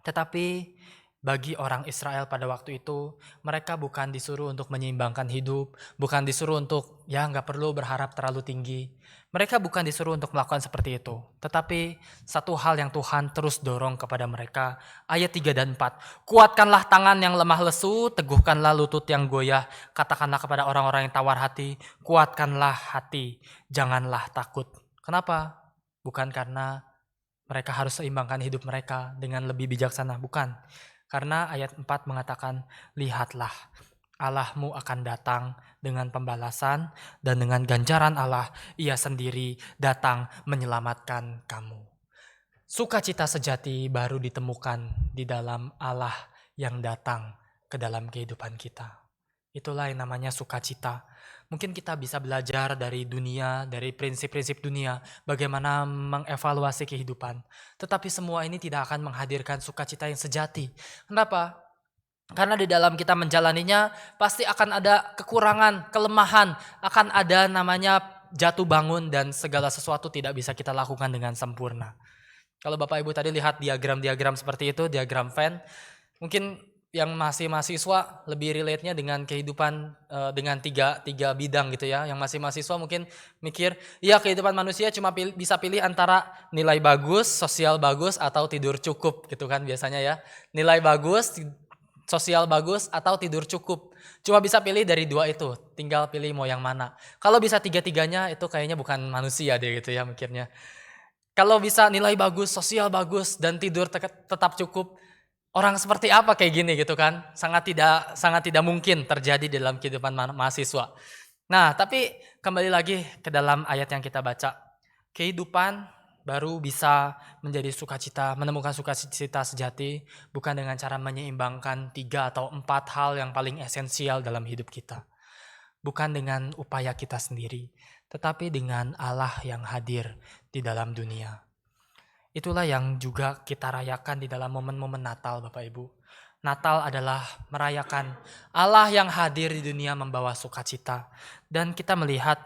Tetapi bagi orang Israel pada waktu itu, mereka bukan disuruh untuk menyeimbangkan hidup, bukan disuruh untuk nggak perlu berharap terlalu tinggi. Mereka bukan disuruh untuk melakukan seperti itu. Tetapi satu hal yang Tuhan terus dorong kepada mereka, ayat 3 dan 4. Kuatkanlah tangan yang lemah lesu, teguhkanlah lutut yang goyah, katakanlah kepada orang-orang yang tawar hati, kuatkanlah hati, janganlah takut. Kenapa? Bukan karena mereka harus seimbangkan hidup mereka dengan lebih bijaksana, bukan. Karena ayat 4 mengatakan, lihatlah, Allahmu akan datang dengan pembalasan dan dengan ganjaran Allah, ia sendiri datang menyelamatkan kamu. Sukacita sejati baru ditemukan di dalam Allah yang datang ke dalam kehidupan kita. Itulah yang namanya sukacita. Mungkin kita bisa belajar dari dunia, dari prinsip-prinsip dunia, bagaimana mengevaluasi kehidupan. Tetapi semua ini tidak akan menghadirkan sukacita yang sejati. Kenapa? Karena di dalam kita menjalaninya pasti akan ada kekurangan, kelemahan, akan ada namanya jatuh bangun dan segala sesuatu tidak bisa kita lakukan dengan sempurna. Kalau Bapak Ibu tadi lihat diagram-diagram seperti itu, diagram Venn, mungkin yang masih mahasiswa lebih relate-nya dengan kehidupan dengan tiga bidang gitu ya. Yang masih mahasiswa mungkin mikir, ya kehidupan manusia cuma bisa pilih antara nilai bagus, sosial bagus, atau tidur cukup gitu kan biasanya ya. Nilai bagus, sosial bagus, atau tidur cukup. Cuma bisa pilih dari dua itu, tinggal pilih mau yang mana. Kalau bisa tiga-tiganya itu kayaknya bukan manusia deh gitu ya mikirnya. Kalau bisa nilai bagus, sosial bagus, dan tidur tetap cukup, orang seperti apa kayak gini gitu kan? Sangat tidak mungkin terjadi dalam kehidupan mahasiswa. Nah, tapi kembali lagi ke dalam ayat yang kita baca. Kehidupan baru bisa menjadi sukacita, menemukan sukacita sejati bukan dengan cara menyeimbangkan 3 atau 4 hal yang paling esensial dalam hidup kita. Bukan dengan upaya kita sendiri, tetapi dengan Allah yang hadir di dalam dunia. Itulah yang juga kita rayakan di dalam momen-momen Natal, Bapak Ibu. Natal adalah merayakan Allah yang hadir di dunia membawa sukacita. Dan kita melihat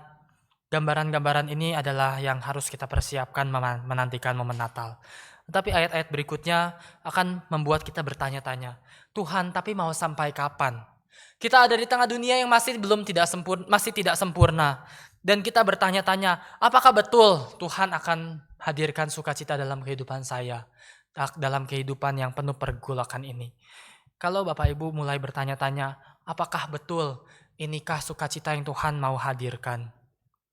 gambaran-gambaran ini adalah yang harus kita persiapkan menantikan momen Natal. Tetapi ayat-ayat berikutnya akan membuat kita bertanya-tanya, Tuhan, tapi mau sampai kapan? Kita ada di tengah dunia yang masih tidak sempurna. Dan kita bertanya-tanya, apakah betul Tuhan akan hadirkan sukacita dalam kehidupan saya, dalam kehidupan yang penuh pergolakan ini? Kalau Bapak Ibu mulai bertanya-tanya, apakah betul inikah sukacita yang Tuhan mau hadirkan?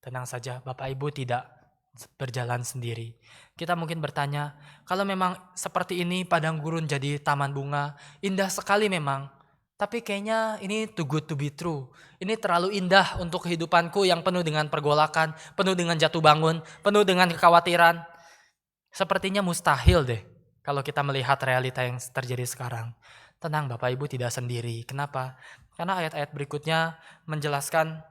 Tenang saja, Bapak Ibu tidak berjalan sendiri. Kita mungkin bertanya, kalau memang seperti ini padang gurun jadi taman bunga, indah sekali memang. Tapi kayaknya ini too good to be true. Ini terlalu indah untuk kehidupanku yang penuh dengan pergolakan, penuh dengan jatuh bangun, penuh dengan kekhawatiran. Sepertinya mustahil deh kalau kita melihat realita yang terjadi sekarang. Tenang Bapak Ibu, tidak sendiri. Kenapa? Karena ayat-ayat berikutnya menjelaskan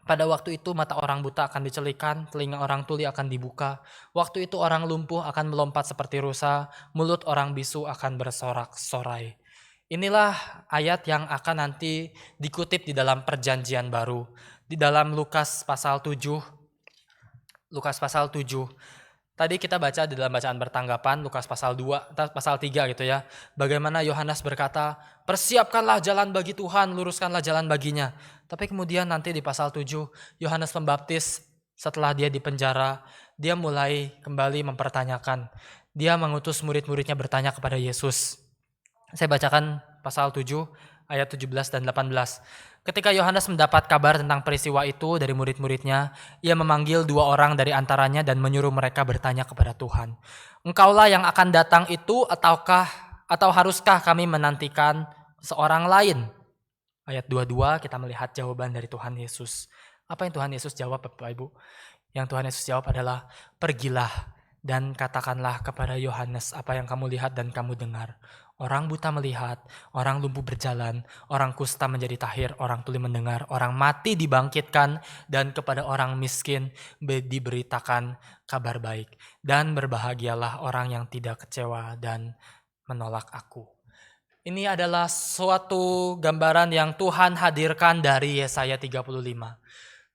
pada waktu itu mata orang buta akan dicelikan, telinga orang tuli akan dibuka. Waktu itu orang lumpuh akan melompat seperti rusa, mulut orang bisu akan bersorak-sorai. Inilah ayat yang akan nanti dikutip di dalam perjanjian baru. Di dalam Lukas pasal 7. Tadi kita baca di dalam bacaan bertanggapan, Lukas pasal 3 gitu ya. Bagaimana Yohanes berkata, persiapkanlah jalan bagi Tuhan, luruskanlah jalan baginya. Tapi kemudian nanti di pasal 7, Yohanes Pembaptis setelah dia dipenjara, dia mulai kembali mempertanyakan. Dia mengutus murid-muridnya bertanya kepada Yesus. Saya bacakan pasal 7 ayat 17 dan 18. Ketika Yohanes mendapat kabar tentang peristiwa itu dari murid-muridnya, ia memanggil 2 orang dari antaranya dan menyuruh mereka bertanya kepada Tuhan. Engkaulah yang akan datang itu atau haruskah kami menantikan seorang lain? Ayat 22 kita melihat jawaban dari Tuhan Yesus. Apa yang Tuhan Yesus jawab Bapak Ibu? Yang Tuhan Yesus jawab adalah, pergilah dan katakanlah kepada Yohanes apa yang kamu lihat dan kamu dengar. Orang buta melihat, orang lumpuh berjalan, orang kusta menjadi tahir, orang tuli mendengar, orang mati dibangkitkan, dan kepada orang miskin diberitakan kabar baik. Dan berbahagialah orang yang tidak kecewa dan menolak aku. Ini adalah suatu gambaran yang Tuhan hadirkan dari Yesaya 35.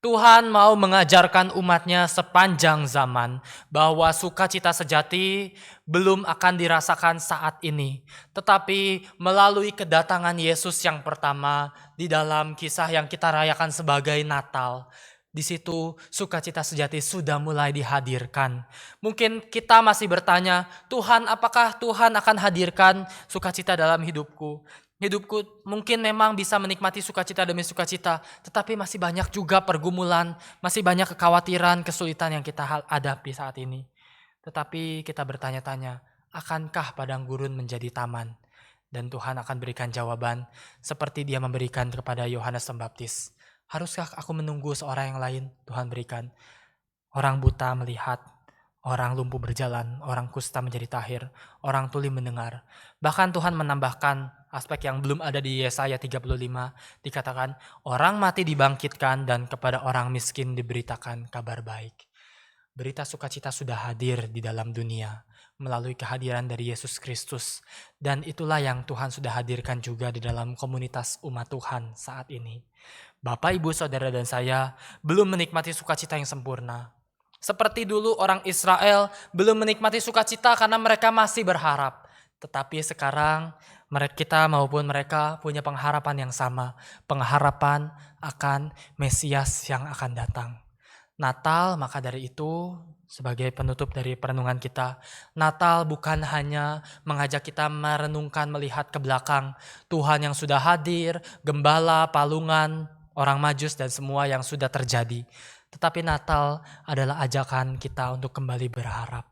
Tuhan mau mengajarkan umatnya sepanjang zaman bahwa sukacita sejati belum akan dirasakan saat ini. Tetapi melalui kedatangan Yesus yang pertama di dalam kisah yang kita rayakan sebagai Natal, di situ sukacita sejati sudah mulai dihadirkan. Mungkin kita masih bertanya, Tuhan, apakah Tuhan akan hadirkan sukacita dalam hidupku? Hidupku mungkin memang bisa menikmati sukacita demi sukacita, tetapi masih banyak juga pergumulan, masih banyak kekhawatiran, kesulitan yang kita hadapi saat ini. Tetapi kita bertanya-tanya, akankah padang gurun menjadi taman? Dan Tuhan akan berikan jawaban seperti Dia memberikan kepada Yohanes Pembaptis. Haruskah aku menunggu seorang yang lain? Tuhan berikan. Orang buta melihat, orang lumpuh berjalan, orang kusta menjadi tahir, orang tuli mendengar. Bahkan Tuhan menambahkan aspek yang belum ada di Yesaya 35, dikatakan orang mati dibangkitkan dan kepada orang miskin diberitakan kabar baik. Berita sukacita sudah hadir di dalam dunia melalui kehadiran dari Yesus Kristus, dan itulah yang Tuhan sudah hadirkan juga di dalam komunitas umat Tuhan saat ini. Bapak, Ibu, Saudara, dan saya belum menikmati sukacita yang sempurna. Seperti dulu orang Israel belum menikmati sukacita karena mereka masih berharap. Tetapi sekarang kita maupun mereka punya pengharapan yang sama. Pengharapan akan Mesias yang akan datang. Natal, maka dari itu sebagai penutup dari perenungan kita, Natal bukan hanya mengajak kita merenungkan melihat ke belakang Tuhan yang sudah hadir, gembala, palungan, orang Majus dan semua yang sudah terjadi. Tetapi Natal adalah ajakan kita untuk kembali berharap.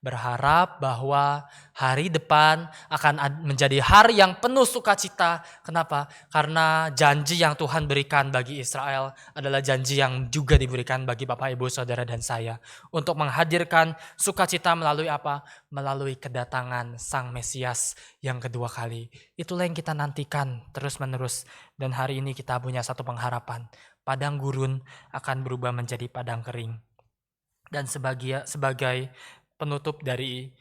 Berharap bahwa hari depan akan menjadi hari yang penuh sukacita. Kenapa? Karena janji yang Tuhan berikan bagi Israel adalah janji yang juga diberikan bagi Bapak, Ibu, Saudara, dan saya. Untuk menghadirkan sukacita melalui apa? Melalui kedatangan Sang Mesias yang kedua kali. Itulah yang kita nantikan terus-menerus. Dan hari ini kita punya satu pengharapan. Padang gurun akan berubah menjadi padang kering. Dan sebagai penutup dari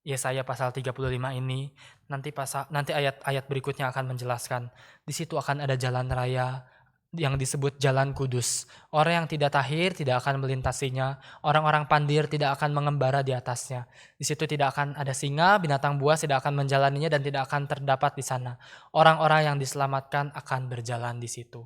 Yesaya pasal 35 ini, nanti ayat-ayat berikutnya akan menjelaskan. Di situ akan ada jalan raya yang disebut Jalan Kudus. Orang yang tidak tahir tidak akan melintasinya, orang-orang pandir tidak akan mengembara di atasnya. Di situ tidak akan ada singa, binatang buas tidak akan menjalaninya dan tidak akan terdapat di sana. Orang-orang yang diselamatkan akan berjalan di situ.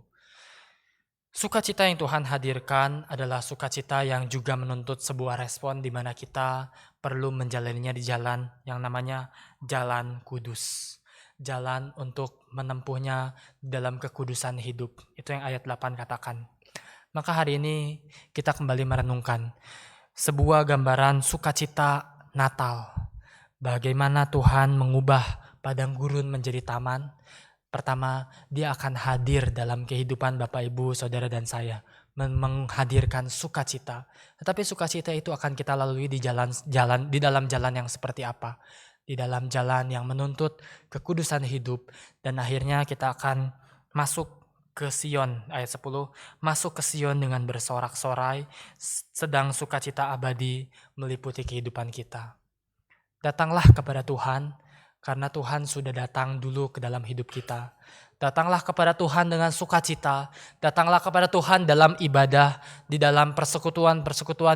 Sukacita yang Tuhan hadirkan adalah sukacita yang juga menuntut sebuah respon di mana kita perlu menjalaninya di jalan yang namanya Jalan Kudus. Jalan untuk menempuhnya dalam kekudusan hidup. Itu yang ayat 8 katakan. Maka hari ini kita kembali merenungkan sebuah gambaran sukacita Natal. Bagaimana Tuhan mengubah padang gurun menjadi taman. Pertama, dia akan hadir dalam kehidupan Bapak, Ibu, Saudara, dan saya. Menghadirkan sukacita. Tetapi sukacita itu akan kita lalui di dalam jalan yang seperti apa? Di dalam jalan yang menuntut kekudusan hidup. Dan akhirnya kita akan masuk ke Sion, ayat 10. Masuk ke Sion dengan bersorak-sorai, sedang sukacita abadi meliputi kehidupan kita. Datanglah kepada Tuhan, karena Tuhan sudah datang dulu ke dalam hidup kita. Datanglah kepada Tuhan dengan sukacita. Datanglah kepada Tuhan dalam ibadah, di dalam persekutuan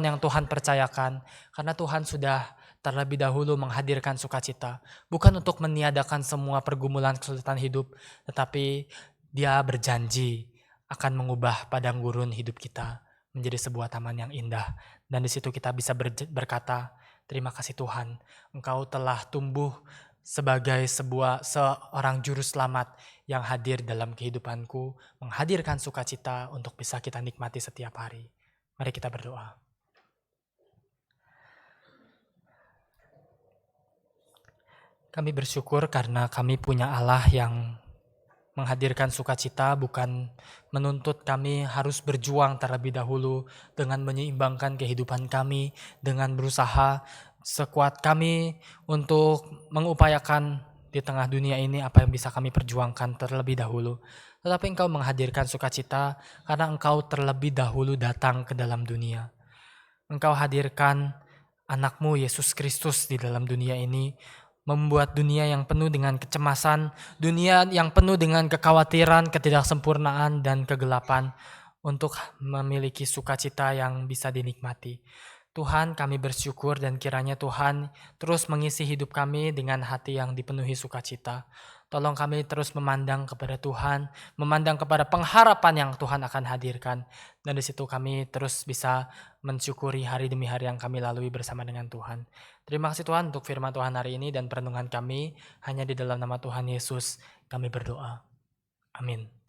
yang Tuhan percayakan. Karena Tuhan sudah terlebih dahulu menghadirkan sukacita. Bukan untuk meniadakan semua pergumulan kesulitan hidup, tetapi Dia berjanji akan mengubah padang gurun hidup kita menjadi sebuah taman yang indah. Dan di situ kita bisa berkata, terima kasih Tuhan, Engkau telah tumbuh sebagai seorang juru selamat yang hadir dalam kehidupanku, menghadirkan sukacita untuk bisa kita nikmati setiap hari. Mari kita berdoa. Kami bersyukur karena kami punya Allah yang menghadirkan sukacita, bukan menuntut kami harus berjuang terlebih dahulu dengan menyeimbangkan kehidupan kami, dengan berusaha sekuat kami untuk mengupayakan di tengah dunia ini apa yang bisa kami perjuangkan terlebih dahulu. Tetapi Engkau menghadirkan sukacita karena Engkau terlebih dahulu datang ke dalam dunia. Engkau hadirkan anakmu Yesus Kristus di dalam dunia ini, membuat dunia yang penuh dengan kecemasan, dunia yang penuh dengan kekhawatiran, ketidaksempurnaan, dan kegelapan untuk memiliki sukacita yang bisa dinikmati. Tuhan, kami bersyukur dan kiranya Tuhan terus mengisi hidup kami dengan hati yang dipenuhi sukacita. Tolong kami terus memandang kepada Tuhan, memandang kepada pengharapan yang Tuhan akan hadirkan. Dan di situ kami terus bisa mensyukuri hari demi hari yang kami lalui bersama dengan Tuhan. Terima kasih Tuhan untuk firman Tuhan hari ini dan perenungan kami. Hanya di dalam nama Tuhan Yesus kami berdoa. Amin.